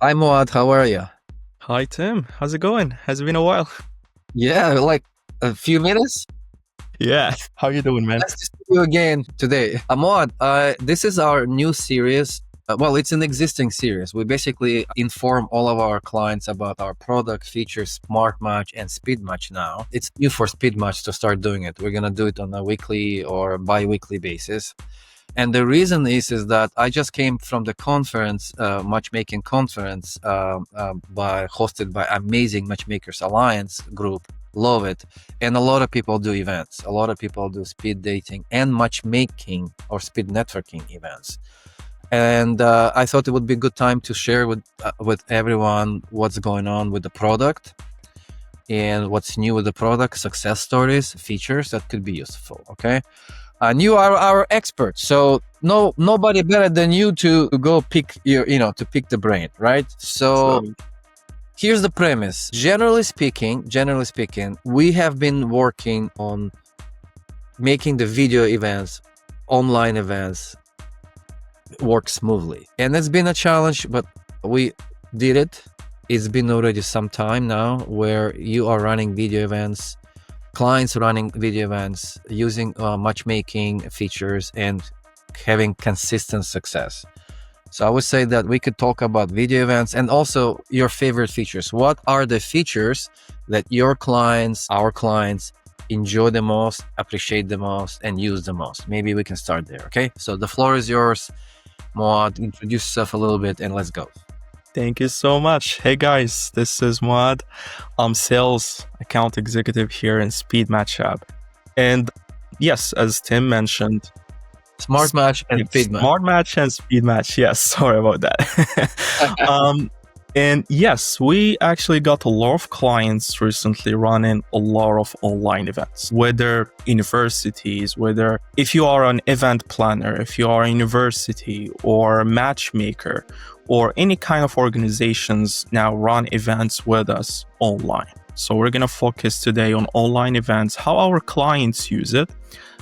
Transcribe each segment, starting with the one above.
Hi Mouad, how are you? Hi Tim, how's it going? Has it been a while? Yeah, like a few minutes. Yeah, how you doing, man? Nice to see you again today. Mouad, this is our new series. Well, it's an existing series. We basically inform all of our clients about our product features, SmartMatch and SpeedMatch now. It's new for SpeedMatch to start doing it. We're gonna do it on a weekly or bi-weekly basis. And the reason is that I just came from the conference, matchmaking conference, hosted by amazing Matchmakers Alliance group. Love it. And a lot of people do events. A lot of people do speed dating and matchmaking or speed networking events. And I thought it would be a good time to share with everyone what's going on with the product and what's new with the product, success stories, features that could be useful. Okay. And you are our expert, so nobody better than you to go pick to pick the brain, right? So here's the premise. Generally speaking, we have been working on making the video events, online events, work smoothly, and it's been a challenge, but we did it. It's been already some time now where you are running video events, clients running video events, using matchmaking features and having consistent success. So I would say that we could talk about video events and also your favorite features. What are the features that your clients, our clients, enjoy the most, appreciate the most, and use the most? Maybe we can start there, okay? So the floor is yours. Mouad, introduce yourself a little bit and let's go. Thank you so much. Hey guys, this is Mouad. I'm sales account executive here in SpeedMatchApp. And yes, as Tim mentioned, SmartMatch and SpeedMatch. SmartMatch and SpeedMatch. Yes, sorry about that. And yes, we actually got a lot of clients recently running a lot of online events, whether universities, whether if you are an event planner, if you are a university or a matchmaker, or any kind of organizations now run events with us online. So we're going to focus today on online events, how our clients use it,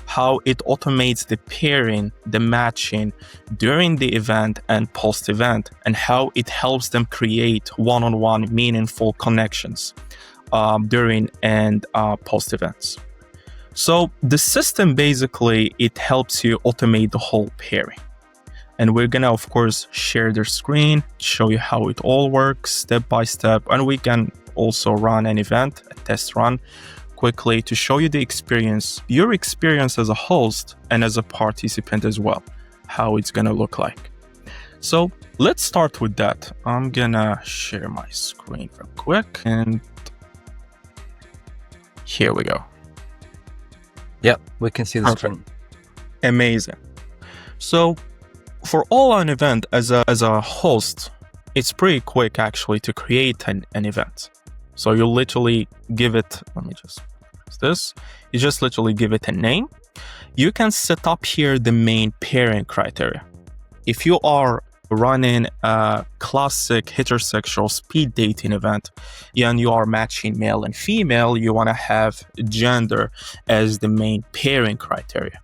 how it automates the pairing, the matching during the event and post-event, and how it helps them create one-on-one meaningful connections during and post-events. So the system basically, it helps you automate the whole pairing. And we're gonna, of course, share their screen, show you how it all works step by step, and we can also run an event, a test run, quickly to show you the experience, your experience as a host and as a participant as well, how it's gonna look like. So let's start with that. I'm gonna share my screen real quick, and here we go. Yep, we can see the screen. Amazing. So for online event as a host, it's pretty quick actually to create an event. So you literally give it, let me just fix this. You just literally give it a name. You can set up here the main pairing criteria. If you are running a classic heterosexual speed dating event and you are matching male and female, you want to have gender as the main pairing criteria.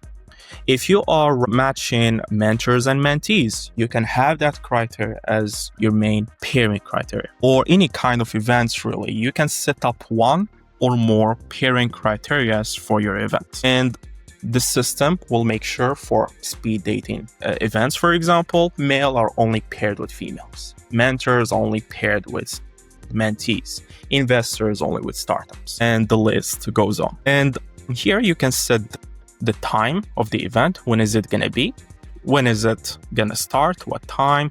If you are matching mentors and mentees, you can have that criteria as your main pairing criteria. Or any kind of events, really. You can set up one or more pairing criteria for your event. And the system will make sure for speed dating events, for example, male are only paired with females. Mentors only paired with mentees. Investors only with startups. And the list goes on. And here you can set the time of the event. When is it going to be? When is it going to start? What time?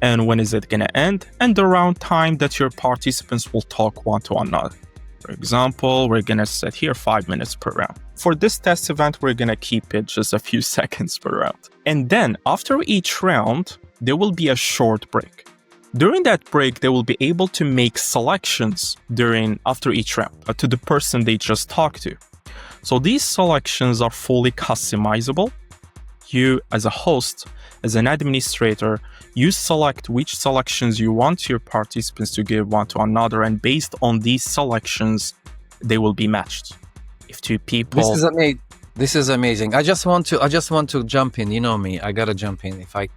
And when is it going to end? And the round time that your participants will talk one to another. For example, we're going to set here 5 minutes per round. For this test event, we're going to keep it just a few seconds per round. And then after each round, there will be a short break. During that break, they will be able to make selections after each round to the person they just talked to. So these selections are fully customizable. You, as a host, as an administrator, you select which selections you want your participants to give one to another, and based on these selections, they will be matched. If two people... This is amazing. I just want to jump in. You know me. I gotta jump in. If I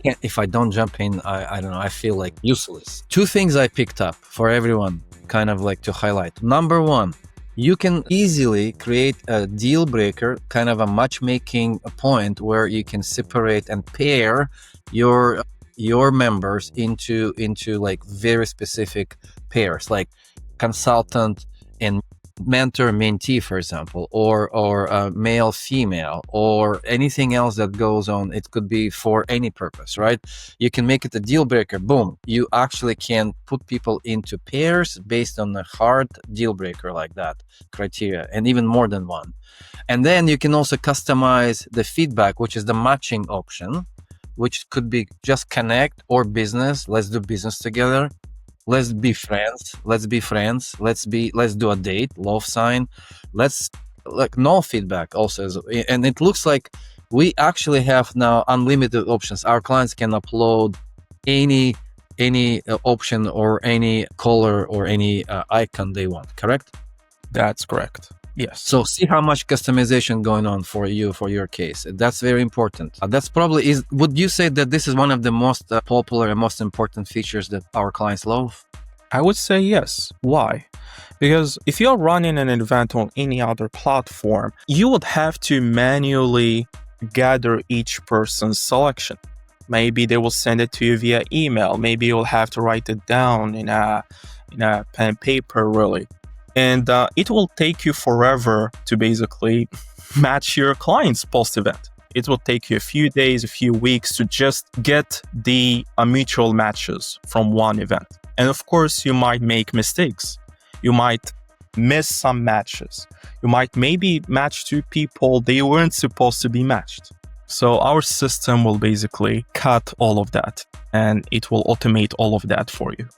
if I don't jump in, I don't know, I feel like useless. Two things I picked up for everyone, kind of like to highlight. Number one, you can easily create a deal breaker, kind of a matchmaking point where you can separate and pair your members into like very specific pairs, like consultant and mentor mentee, for example, or male female, or anything else that goes on. It could be for any purpose, right? You can make it a deal breaker. Boom, you actually can put people into pairs based on a hard deal breaker like that criteria, and even more than one. And then you can also customize the feedback, which is the matching option, which could be just connect or business. Let's do business together. Let's be friends. Let's do a date, love sign. Let's like no feedback also. And it looks like we actually have now unlimited options. Our clients can upload any option or any color or any icon they want, correct? That's correct. Yes. So see how much customization going on for you, for your case. That's very important. That's probably would you say that this is one of the most popular and most important features that our clients love? I would say yes. Why? Because if you're running an event on any other platform, you would have to manually gather each person's selection. Maybe they will send it to you via email. Maybe you'll have to write it down in a pen and paper, really. And it will take you forever to basically match your client's post-event. It will take you a few days, a few weeks to just get the mutual matches from one event. And of course, you might make mistakes. You might miss some matches. You might maybe match two people they weren't supposed to be matched. So our system will basically cut all of that, and it will automate all of that for you.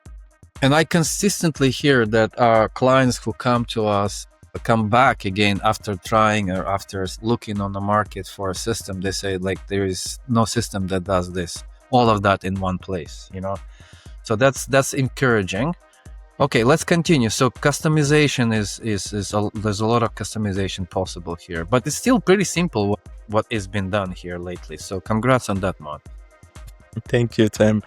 And I consistently hear that our clients who come to us come back again after trying or after looking on the market for a system. They say like there is no system that does this, all of that in one place, you know. So that's encouraging. Okay, let's continue. So customization is there's a lot of customization possible here, but it's still pretty simple what has been done here lately. So congrats on that, Mouad. Thank you, Tim.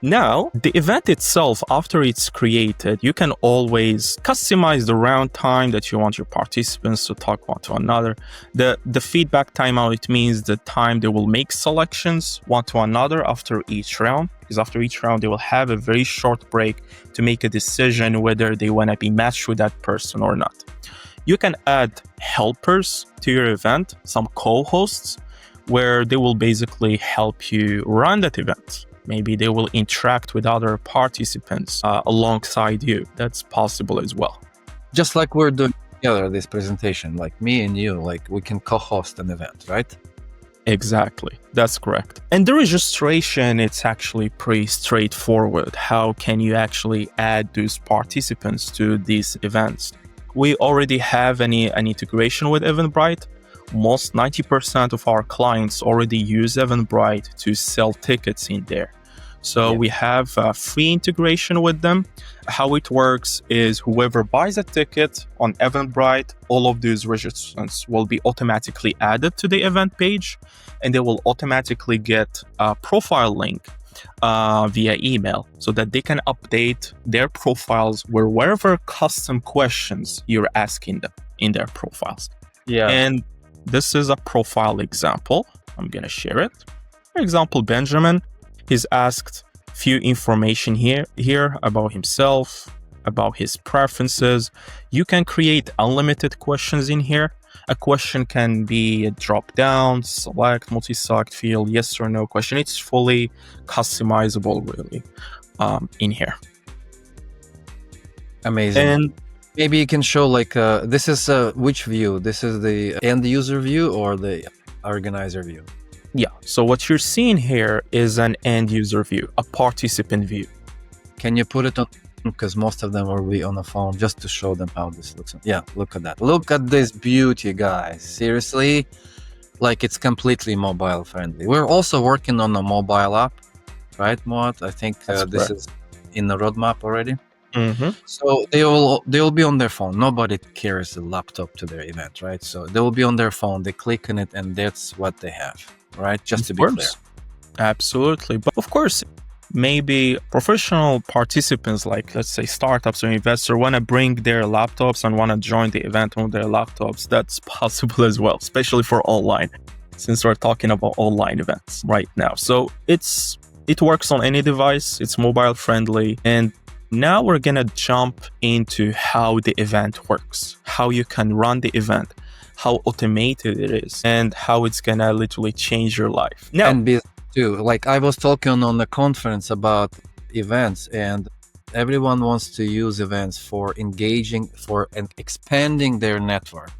Now, the event itself, after it's created, you can always customize the round time that you want your participants to talk one to another. The feedback timeout, it means the time they will make selections one to another after each round, because after each round, they will have a very short break to make a decision whether they want to be matched with that person or not. You can add helpers to your event, some co-hosts, where they will basically help you run that event. Maybe they will interact with other participants alongside you. That's possible as well. Just like we're doing together this presentation, like me and you, like we can co-host an event, right? Exactly. That's correct. And the registration, it's actually pretty straightforward. How can you actually add those participants to these events? We already have an integration with Eventbrite. Most 90% of our clients already use Eventbrite to sell tickets in there. So we have a free integration with them. How it works is whoever buys a ticket on Eventbrite, all of those registrants will be automatically added to the event page, and they will automatically get a profile link via email so that they can update their profiles with whatever custom questions you're asking them in their profiles. Yeah. And this is a profile example. I'm going to share it. For example, Benjamin, he's asked few information here about himself, about his preferences. You can create unlimited questions in here. A question can be a drop down, select, multi-select field, yes or no question. It's fully customizable really in here. Amazing. And maybe you can show like this is which view? This is the end user view or the organizer view? Yeah, so what you're seeing here is an end user view, a participant view. Can you put it on, because most of them will be on the phone, just to show them how this looks? Yeah, look at that. Look at this beauty, guys. Seriously, like it's completely mobile friendly. We're also working on a mobile app, right, Mouad? I think this is in the roadmap already. Mm-hmm. So they will be on their phone. Nobody carries a laptop to their event, right? So they will be on their phone. They click on it, and that's what they have, right? Just to be clear. Absolutely. But of course, maybe professional participants, like let's say startups or investors, want to bring their laptops and want to join the event on their laptops. That's possible as well, especially for online, since we're talking about online events right now. So it works on any device, it's mobile friendly. And now we're going to jump into how the event works, how you can run the event, how automated it is, and how it's going to literally change your life. Now, And business too. Like I was talking on the conference about events, and everyone wants to use events for engaging, and expanding their network,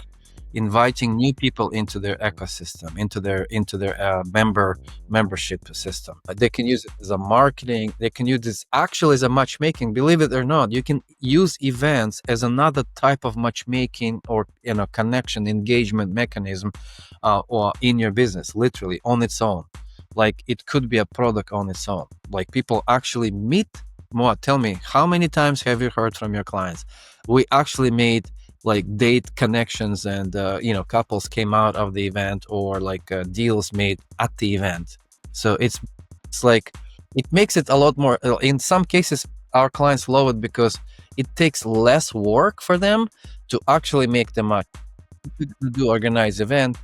inviting new people into their ecosystem, into their membership system. They can use it as a marketing. They can use this actually as a matchmaking. Believe it or not, you can use events as another type of matchmaking or connection engagement mechanism, or in your business, literally on its own. Like it could be a product on its own. Like people actually meet. Mouad, tell me, how many times have you heard from your clients? We actually made like date connections, and couples came out of the event, or like deals made at the event. So it's like it makes it a lot more. In some cases, our clients love it because it takes less work for them to actually make the match. To do organized event,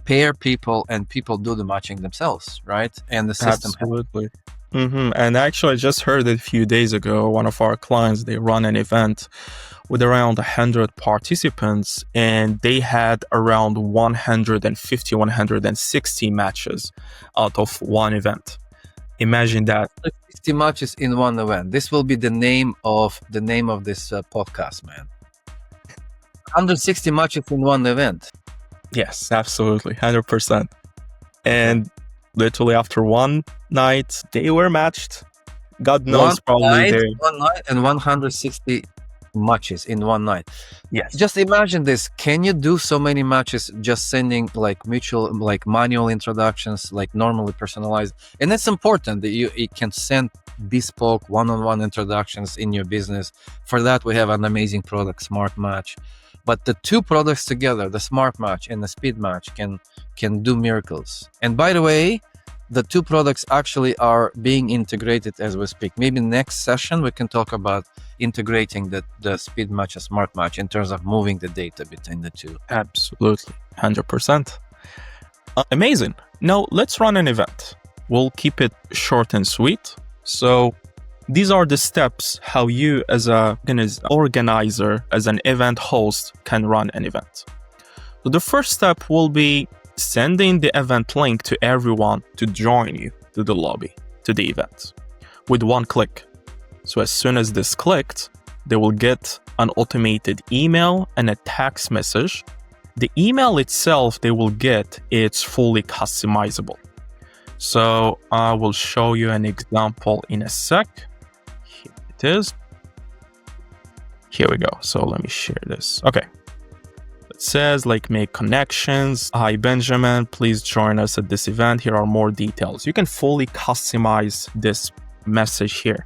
pair people, and people do the matching themselves, right? And the system. absolutely. And actually, I just heard it a few days ago. One of our clients, they run an event with around 100 participants, and they had around 150, 160 matches out of one event. Imagine that. 60 matches in one event. This will be the name of this podcast, man. 160 matches in one event. Yes, absolutely. 100%. And literally after one night, they were matched. God knows, one night and 160 matches in one night. Yes. Just imagine this. Can you do so many matches just sending like mutual, like manual introductions, like normally personalized? And it's important that you can send bespoke one-on-one introductions in your business. For that, we have an amazing product, SmartMatch. But the two products together, the SmartMatch and the SpeedMatch, can do miracles. And by the way, the two products actually are being integrated as we speak. Maybe next session we can talk about integrating the SpeedMatch and SmartMatch in terms of moving the data between the two. Absolutely. 100%. Amazing. Now let's run an event. We'll keep it short and sweet. So these are the steps how you as an organizer, as an event host, can run an event. So the first step will be sending the event link to everyone to join you to the lobby, to the event, with one click. So as soon as this clicked, they will get an automated email and a text message. The email itself they will get, it's fully customizable. So I will show you an example in a sec. Here it is. Here we go. So let me share this. Okay. It says like make connections. Hi Benjamin, please join us at this event. Here are more details. You can fully customize this message here.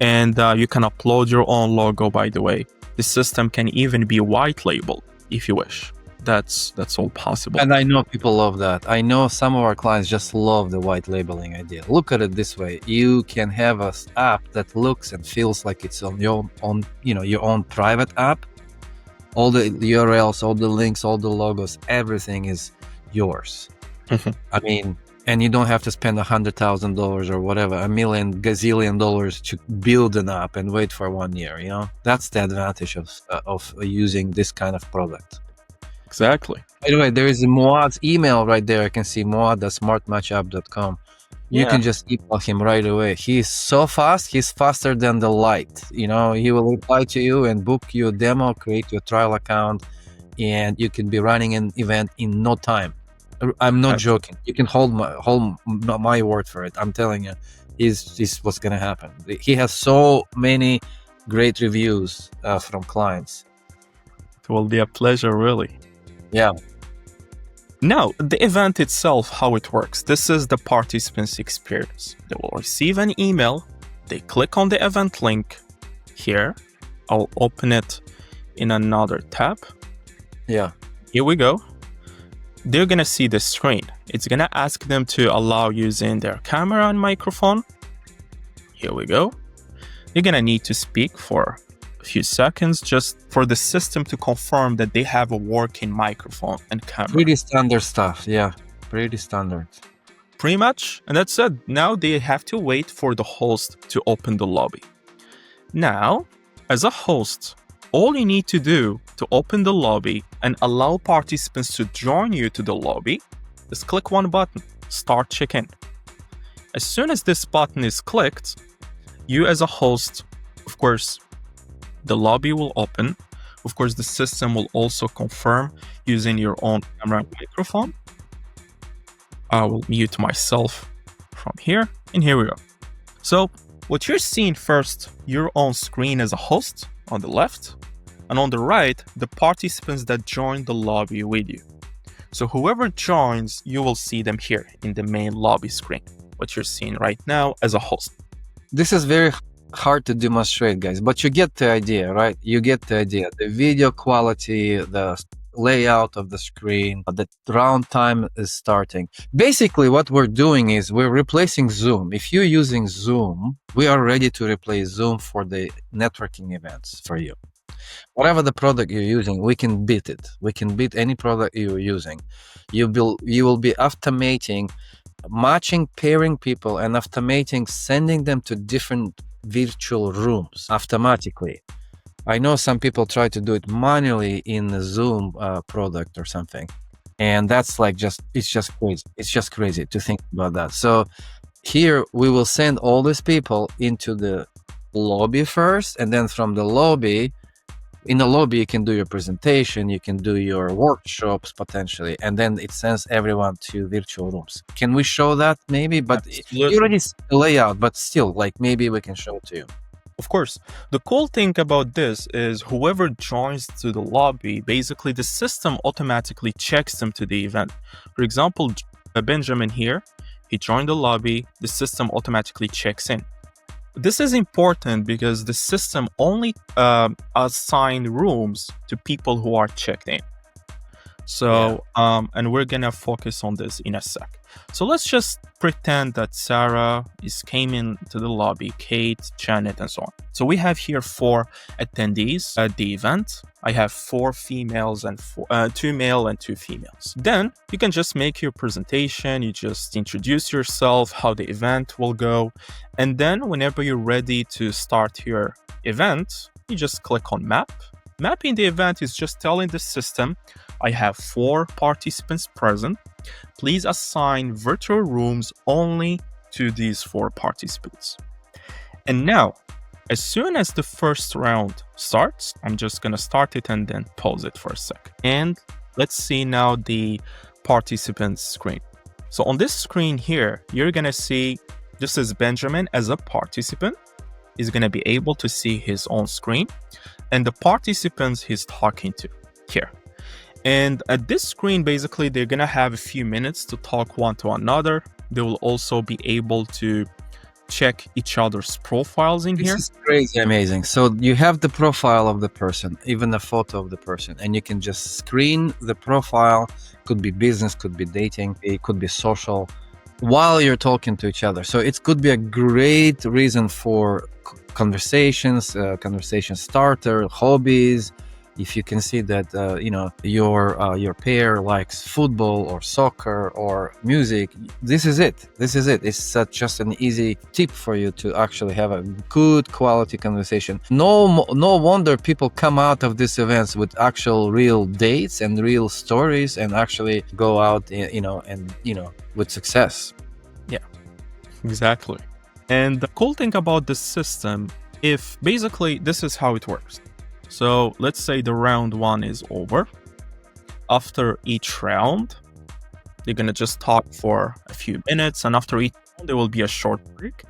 And you can upload your own logo, by the way. The system can even be white labeled if you wish. That's all possible. And I know people love that. I know some of our clients just love the white labeling idea. Look at it this way. You can have an app that looks and feels like it's on your own private app. All the URLs, all the links, all the logos, everything is yours. I mean, and you don't have to spend $100,000 or whatever, $1 million gazillion to build an app and wait for 1 year. That's the advantage of using this kind of product. Exactly. By the way, there is Mouad's email right there. I can see Mouad@smartmatchapp.com. You can just email him right away. He's so fast. He's faster than the light. He will reply to you and book you a demo, create your trial account, and you can be running an event in no time. I'm not joking. You can hold my word for it. I'm telling you, is what's going to happen. He has so many great reviews from clients. It will be a pleasure, really. Yeah. Now, the event itself, how it works. This is the participants' experience. They will receive an email. They click on the event link here. I'll open it in another tab. Yeah. Here we go. they're gonna see the screen. It's gonna ask them to allow using their camera and microphone. Here we go. You're gonna need to speak for a few seconds just for the system to confirm that they have a working microphone and camera. Pretty standard stuff. Yeah, pretty standard. Pretty much, and that's it. Now they have to wait for the host to open the lobby. Now, as a host, all you need to do to open the lobby and allow participants to join you to the lobby is click one button, Start Check-in. As soon as this button is clicked, you as a host, of course, the lobby will open. Of course, the system will also confirm using your own camera and microphone. I will mute myself from here, and here we go. So what you're seeing first, your own screen as a host on the left, and on the right, the participants that joined the lobby with you. So whoever joins, you will see them here in the main lobby screen, what you're seeing right now as a host. This is very hard to demonstrate, guys, but you get the idea, right? You get the idea. The video quality, the layout of the screen, the round time is starting. Basically, what we're doing is we're replacing Zoom. If you're using Zoom, we are ready to replace Zoom for the networking events for you. Whatever the product you're using, we can beat it. We can beat any product you're using. You will be automating, matching, pairing people, and automating, sending them to different virtual rooms automatically. I know some people try to do it manually in the Zoom product or something, and that's like it's just crazy. It's just crazy to think about that. So here we will send all these people into the lobby first, and then from the lobby, in the lobby you can do your presentation, you can do your workshops potentially, and then it sends everyone to virtual rooms. Can we show that maybe? But you already see the layout, but still, like maybe we can show it to you. Of course, the cool thing about this is whoever joins to the lobby, basically the system automatically checks them to the event. For example, Benjamin here, he joined the lobby, the system automatically checks in. This is important because the system only assigns rooms to people who are checked in. So, and we're gonna focus on this in a sec. So let's just pretend that Sarah came into the lobby, Kate, Janet, and so on. So we have here 4 attendees at the event. I have 4 females and 2 male and 2 females. Then you can just make your presentation. You just introduce yourself, how the event will go. And then whenever you're ready to start your event, you just click on map. Mapping the event is just telling the system, I have 4 participants present. Please assign virtual rooms only to these 4 participants. And now, as soon as the first round starts, I'm just going to start it and then pause it for a sec. And let's see now the participants screen. So on this screen here, you're going to see this is Benjamin as a participant. He's going to be able to see his own screen and the participants he's talking to here. And at this screen, basically, they're going to have a few minutes to talk one to another. They will also be able to check each other's profiles in here. This is crazy amazing. So you have the profile of the person, even a photo of the person, and you can just screen the profile. Could be business, could be dating, it could be social, while you're talking to each other. So it could be a great reason for conversations, conversation starter, hobbies. If you can see that your pair likes football or soccer or music, this is it. It's just an easy tip for you to actually have a good quality conversation. No wonder people come out of these events with actual real dates and real stories and actually go out with success. Yeah, exactly. And the cool thing about this system, if basically this is how it works. So let's say the round 1 is over. After each round, they're going to just talk for a few minutes. And after each round, there will be a short break.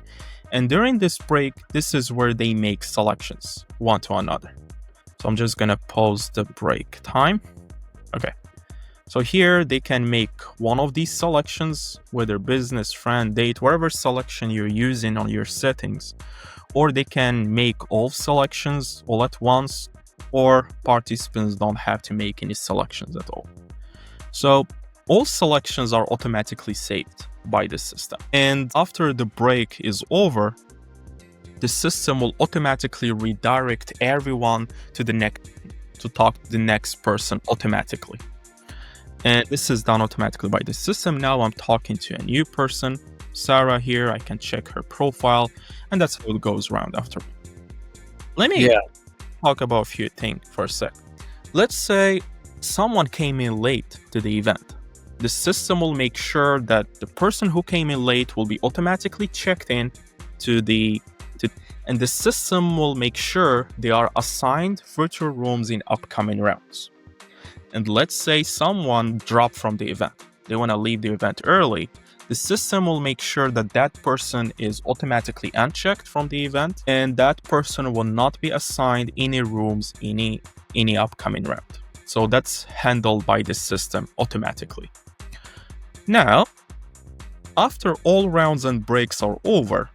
And during this break, this is where they make selections one to another. So I'm just going to pause the break time. Okay. So here they can make one of these selections, whether business, friend, date, whatever selection you're using on your settings. Or they can make all selections all at once, or participants don't have to make any selections at all. So all selections are automatically saved by the system. And after the break is over, the system will automatically redirect everyone to talk to the next person automatically. And this is done automatically by the system. Now I'm talking to a new person, Sarah here. I can check her profile, and that's how it goes around after. Let me talk about a few things for a sec. Let's say someone came in late to the event. The system will make sure that the person who came in late will be automatically checked in and the system will make sure they are assigned virtual rooms in upcoming rounds. And let's say someone dropped from the event. They want to leave the event early. The system will make sure that that person is automatically unchecked from the event, and that person will not be assigned any rooms in any upcoming round. So that's handled by the system automatically. Now, after all rounds and breaks are over,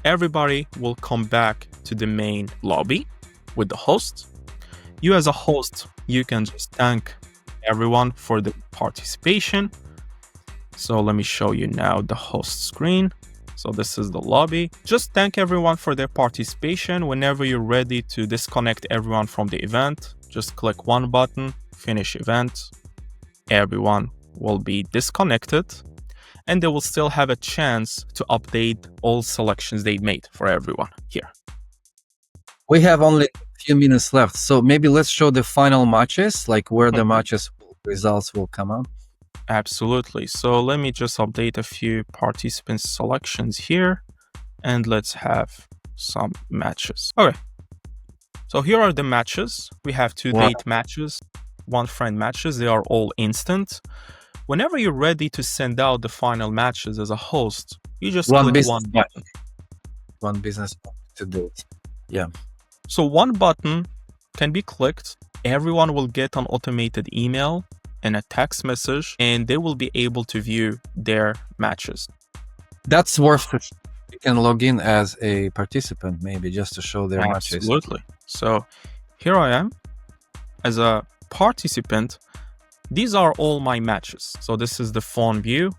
everybody will come back to the main lobby with the host. You as a host, you can just thank everyone for the participation. So let me show you now the host screen. So this is the lobby. Just thank everyone for their participation. Whenever you're ready to disconnect everyone from the event, just click one button, finish event. Everyone will be disconnected, and they will still have a chance to update all selections they made for everyone here. We have only a few minutes left, so maybe let's show the final matches, like where the matches results will come out. Absolutely. So let me just update a few participants selections here, and let's have some matches. Okay. So here are the matches. We have two date matches, one friend matches. They are all instant. Whenever you're ready to send out the final matches as a host, you just click one button. One business to do it. Yeah. So one button can be clicked. Everyone will get an automated email and a text message, and they will be able to view their matches. That's worth it. You can log in as a participant, maybe just to show their matches. Absolutely. So here I am as a participant. These are all my matches. So this is the phone view.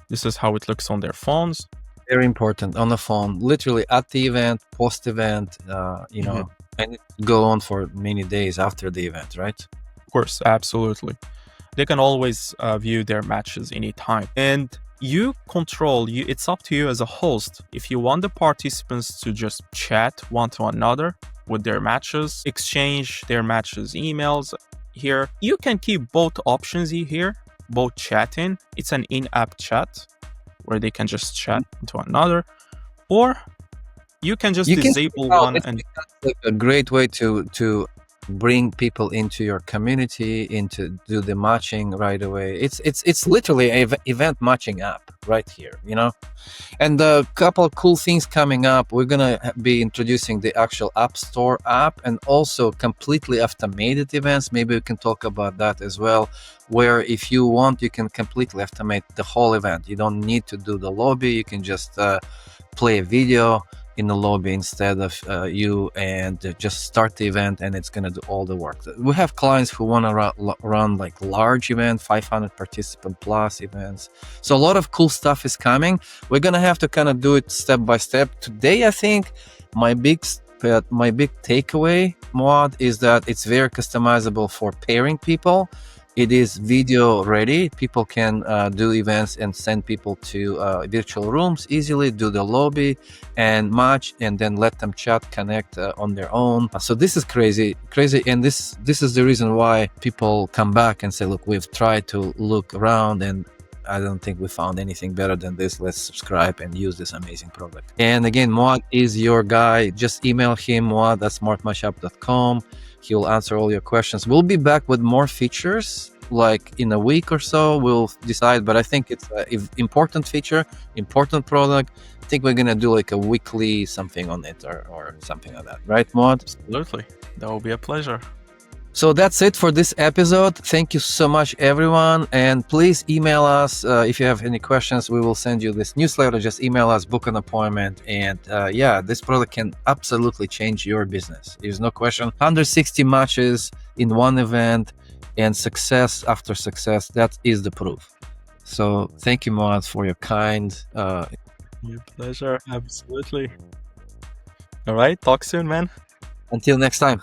This is how it looks on their phones. Very important on the phone, literally at the event, post-event, and it go on for many days after the event, right? Of course, absolutely. They can always view their matches anytime. And you control, it's up to you as a host. If you want the participants to just chat one to another with their matches, exchange their matches emails, here you can keep both options here, both chatting. It's an in-app chat where they can just chat to another, or you can just disable one. And like a great way to bring people into your community, into do the matching right away. It's literally an event matching app right here, And a couple of cool things coming up. We're gonna be introducing the actual App Store app and also completely automated events. Maybe we can talk about that as well, where if you want, you can completely automate the whole event. You don't need to do the lobby. You can just play a video in the lobby instead of you, and just start the event, and it's going to do all the work. We have clients who want to run like large event, 500 participant plus events. So a lot of cool stuff is coming. We're going to have to kind of do it step by step. Today, I think my big takeaway, Mouad, is that it's very customizable for pairing people. It is video ready. People can do events and send people to virtual rooms easily, do the lobby and match, and then let them chat, connect on their own. So this is crazy. And this is the reason why people come back and say, look, we've tried to look around and I don't think we found anything better than this. Let's subscribe and use this amazing product. And again, Mouad is your guy. Just email him, Mouad at smartmatchapp.com. He will answer all your questions. We'll be back with more features like in a week or so. We'll decide, but I think it's an important feature, important product. I think we're going to do like a weekly something on it or something like that. Right, Mouad? Absolutely. That will be a pleasure. So that's it for this episode. Thank you so much, everyone. And please email us if you have any questions. We will send you this newsletter. Just email us, book an appointment. And this product can absolutely change your business. There's no question. 160 matches in one event. and success after success, that is the proof. So thank you, Mouad, for your kind. My pleasure. Absolutely. All right. Talk soon, man. Until next time.